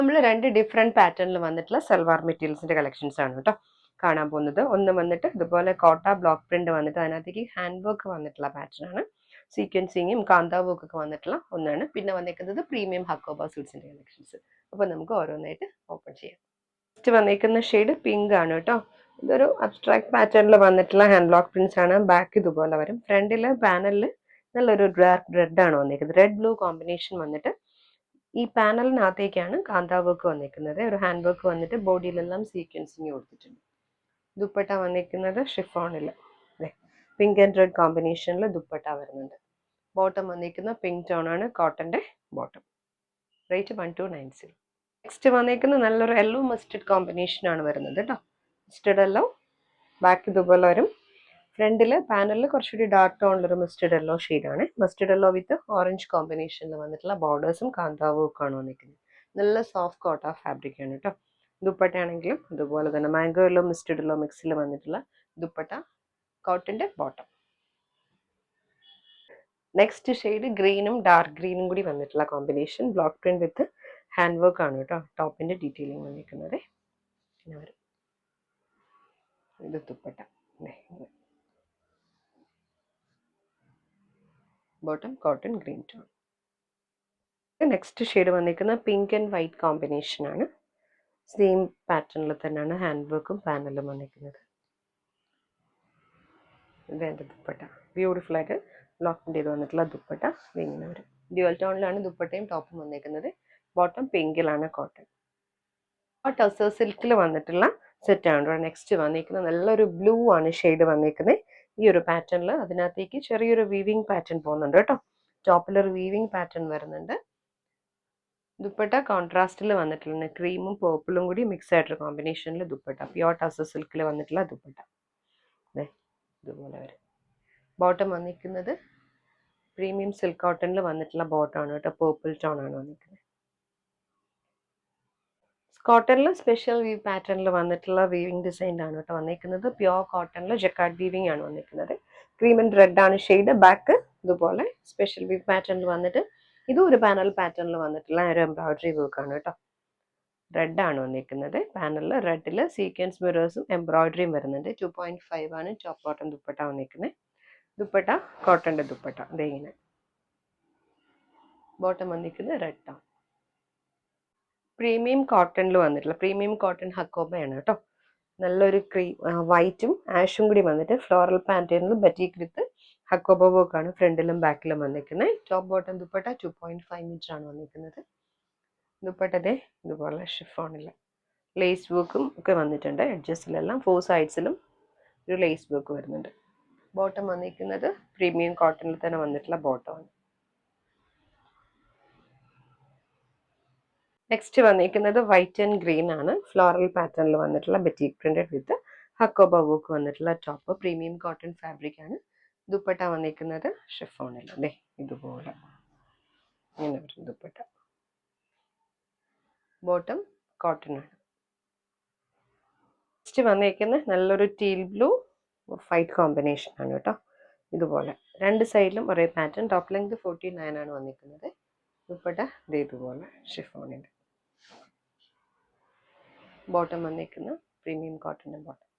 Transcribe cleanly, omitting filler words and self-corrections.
നമ്മൾ രണ്ട് ഡിഫറെൻറ്റ് പാറ്റേണിൽ വന്നിട്ടുള്ള സൽവാർ മെറ്റീരിയൽസിൻ്റെ കളക്ഷൻസ് ആണ് കേട്ടോ കാണാൻ പോകുന്നത്. ഒന്ന് വന്നിട്ട് ഇതുപോലെ കോട്ട ബ്ലോക്ക് പ്രിന്റ് വന്നിട്ട് അതിനകത്തേക്ക് ഹാൻഡ് വർക്ക് വന്നിട്ടുള്ള പാറ്റേൺ ആണ്. സീക്വൻസിങ്ങും കാന്താ വർക്കൊക്കെ വന്നിട്ടുള്ള ഒന്നാണ്. പിന്നെ വന്നിരിക്കുന്നത് പ്രീമിയം ഹക്കോബ സൂട്ട്സിൻ്റെ കളക്ഷൻസ്. അപ്പോൾ നമുക്ക് ഓരോന്നായിട്ട് ഓപ്പൺ ചെയ്യാം. ഫസ്റ്റ് വന്നിരിക്കുന്ന ഷെയ്ഡ് പിങ്ക് ആണ് കേട്ടോ. ഇതൊരു അബ്സ്ട്രാക്ട് പാറ്റേണിൽ വന്നിട്ടുള്ള ഹാൻഡ് ബ്ലോക്ക് പ്രിന്റ്സ് ആണ്. ബാക്ക് ഇതുപോലെ വരും. ഫ്രണ്ടിൽ പാനലിൽ നല്ലൊരു ഡാർക്ക് റെഡ് ആണ് വന്നിരിക്കുന്നത്. റെഡ് ബ്ലൂ കോമ്പിനേഷൻ വന്നിട്ട് ഈ പാനലിനകത്തേക്കാണ് കാന്താ വർക്ക് വന്നിരിക്കുന്നത്. ഒരു ഹാൻഡ് വർക്ക് വന്നിട്ട് ബോഡിയിലെല്ലാം സീക്വൻസിങ് കൊടുത്തിട്ടുണ്ട്. ദുപ്പട്ട വന്നിരിക്കുന്നത് ഷിഫോണിൽ പിങ്ക് ആൻഡ് റെഡ് കോമ്പിനേഷനിൽ ദുപ്പട്ട വരുന്നുണ്ട്. ബോട്ടം വന്നിരിക്കുന്ന പിങ്ക് ടോൺ ആണ്, കോട്ടന്റെ ബോട്ടം. റേറ്റ് 1290. നെക്സ്റ്റ് വന്നിരിക്കുന്ന നല്ലൊരു യെല്ലോ മസ്റ്റർഡ് കോമ്പിനേഷൻ ആണ് വരുന്നത് കേട്ടോ. മസ്റ്റർഡ് യെല്ലോ ബാക്ക് ഇതുപോലെ വരും. ഫ്രണ്ടിൽ പാനലിൽ കുറച്ചുകൂടി ഡാർക്ക് ടോണിലൊരു മസ്റ്റർഡ് യെല്ലോ ഷെയ്ഡാണ്. മസ്റ്റർഡ് യെല്ലോ വിത്ത് ഓറഞ്ച് കോമ്പിനേഷനിൽ വന്നിട്ടുള്ള ബോർഡേഴ്സും കാന്താവുമൊക്കെയാണ് വന്നിരിക്കുന്നത്. നല്ല സോഫ്റ്റ് കോട്ട ഫാബ്രിക് ആണ് കേട്ടോ. ദുപ്പട്ട ആണെങ്കിലും അതുപോലെ തന്നെ മാംഗോ യെല്ലോ മസ്റ്റർഡ് യെല്ലോ മിക്സിൽ വന്നിട്ടുള്ള ദുപ്പട്ട, കോട്ടന്റെ ബോട്ടം. നെക്സ്റ്റ് ഷെയ്ഡ് ഗ്രീനും ഡാർക്ക് ഗ്രീനും കൂടി വന്നിട്ടുള്ള കോമ്പിനേഷൻ. ബ്ലോക്ക് പ്രിന്റ് വിത്ത് ഹാൻഡ് വർക്ക് ആണ് കേട്ടോ. ടോപ്പിന്റെ ഡീറ്റെയിലിംഗ് വന്നിരിക്കുന്നത് പിന്നെ വരും. ഇത് dupatta, bottom cotton green tone. Next shade വന്നിരിക്കുന്ന പിങ്ക് ആൻഡ് വൈറ്റ് കോമ്പിനേഷൻ ആണ്. സെയിം പാറ്റേണിൽ തന്നെയാണ് ഹാൻഡ് വർക്കും പാനലും വന്നിരിക്കുന്നത്. ഇത് എൻ്റെ ദുപ്പട്ട. ബ്യൂട്ടിഫുൾ ആയിട്ട് ബ്ലോക്ക് ചെയ്ത് വന്നിട്ടുള്ള ദുപ്പട്ട ഇങ്ങനെ വരും. ഡ്യുവൽ ടോണിലാണ് ദുപ്പട്ടയും ടോപ്പും വന്നിരിക്കുന്നത്. Bottom പിങ്കിലാണ് cotton. ടസർ സിൽക്കിൽ വന്നിട്ടുള്ള സെറ്റാണ്. നെക്സ്റ്റ് വന്നിരിക്കുന്നത് നല്ലൊരു ബ്ലൂ ആണ് ഷെയ്ഡ് വന്നിരിക്കുന്നത്. ഈ ഒരു പാറ്റേണിൽ അതിനകത്തേക്ക് ചെറിയൊരു വീവിങ് പാറ്റേൺ പോകുന്നുണ്ട് കേട്ടോ. ടോപ്പിലൊരു വീവിങ് പാറ്റേൺ വരുന്നുണ്ട്. ദുപ്പട്ട കോൺട്രാസ്റ്റിൽ വന്നിട്ടുള്ള ക്രീമും പേർപ്പിളും കൂടി മിക്സ് ആയിട്ടൊരു കോമ്പിനേഷനിൽ ദുപ്പട്ട. പ്യോർ ടസർ സിൽക്കിൽ വന്നിട്ടുള്ള ദുപ്പട്ട ഇതുപോലെ വരും. ബോട്ടം വന്നിരിക്കുന്നത് പ്രീമിയം സിൽക്ക് കോട്ടണിൽ വന്നിട്ടുള്ള ബോട്ടമാണ് കേട്ടോ. പേർപ്പിൾ ടോൺ ആണ് വന്നിരിക്കുന്നത്. കോട്ടണിൽ സ്പെഷ്യൽ വീവ് പാറ്റേണിൽ വന്നിട്ടുള്ള വീവിങ് ഡിസൈൻ ആണ് കേട്ടോ വന്നിരിക്കുന്നത്. പ്യോർ കോട്ടണിൽ ജക്കാർഡ് വീവിങ് ആണ് വന്നിരിക്കുന്നത്. ക്രീം ആൻഡ് റെഡ് ആണ് ഷെയ്ഡ്. ബാക്ക് ഇതുപോലെ സ്പെഷ്യൽ വീവ് പാറ്റേണിൽ വന്നിട്ട് ഇതും ഒരു പാനൽ പാറ്റേണിൽ വന്നിട്ടുള്ള ഒരു എംബ്രോയിഡറി വർക്ക് ആണ് കേട്ടോ. റെഡ് ആണ് വന്നിരിക്കുന്നത്. പാനലിൽ റെഡിൽ സീക്വൻസ് മിറേഴ്സും എംബ്രോയിഡറിയും വരുന്നുണ്ട്. 2.5 ആണ് ടോപ്പ് ബോട്ടം ദുപ്പട്ട വന്നിരിക്കുന്നത്. ദുപ്പട്ട കോട്ടന്റെ ദുപ്പട്ട ഇങ്ങനെ. ബോട്ടം വന്നിരിക്കുന്നത് റെഡ് ആണ്. പ്രീമിയം കോട്ടണിൽ വന്നിട്ടുള്ള പ്രീമിയം കോട്ടൺ ഹക്കോബയാണ് കേട്ടോ. നല്ലൊരു ക്രീം വൈറ്റും ആഷും കൂടി വന്നിട്ട് ഫ്ലോറൽ പാറ്റേണിൽ ബറ്റീക്ക് വിത്ത് ഹക്കോബ വർക്കാണ് ഫ്രണ്ടിലും ബാക്കിലും വന്നിരിക്കുന്നത്. ടോപ്പ് ബോട്ടം ദുപ്പട്ട 2.5 മീറ്റർ ആണ് വന്നിരിക്കുന്നത്. ദുപ്പട്ടതെ ഇതുപോലെ ഷിഫോണിൽ ലേസ് വർക്കും ഒക്കെ വന്നിട്ടുണ്ട്. എഡ്ജസ്റ്റിലെല്ലാം 4 സൈഡ്സിലും ഒരു ലേസ് വർക്ക് വരുന്നുണ്ട്. ബോട്ടം വന്നിരിക്കുന്നത് പ്രീമിയം കോട്ടണിൽ തന്നെ വന്നിട്ടുള്ള ബോട്ടമാണ്. നെക്സ്റ്റ് വന്നിരിക്കുന്നത് വൈറ്റ് ആൻഡ് ഗ്രീൻ ആണ്. ഫ്ലോറൽ പാറ്റേണിൽ വന്നിട്ടുള്ള ബറ്റീക് പ്രിന്റഡ് വിത്ത് ഹക്കോബ വർക്ക് വന്നിട്ടുള്ള ടോപ്പ്. പ്രീമിയം കോട്ടൺ ഫാബ്രിക് ആണ്. ദുപ്പട്ട വന്നിരിക്കുന്നത് ഷിഫോണിൽ ഇതുപോലെ ഇങ്ങനെ വരും ദുപ്പട്ട. ബോട്ടം കോട്ടൺ ആണ്. നെക്സ്റ്റ് വന്നിരിക്കുന്നത് നല്ലൊരു ടീൽ ബ്ലൂ വൈറ്റ് കോമ്പിനേഷൻ ആണ് കേട്ടോ. ഇതുപോലെ രണ്ട് സൈഡിലും ഒരേ പാറ്റേൺ. ടോപ്പ് ലെങ്ത് 49 ആണ് വന്നിരിക്കുന്നത്. ദുപ്പട്ട ഇതുപോലെ ഷിഫോണിൻ്റെ. ബോട്ടം വന്നിരിക്കുന്ന പ്രീമിയം കോട്ടൺ ബോട്ടം.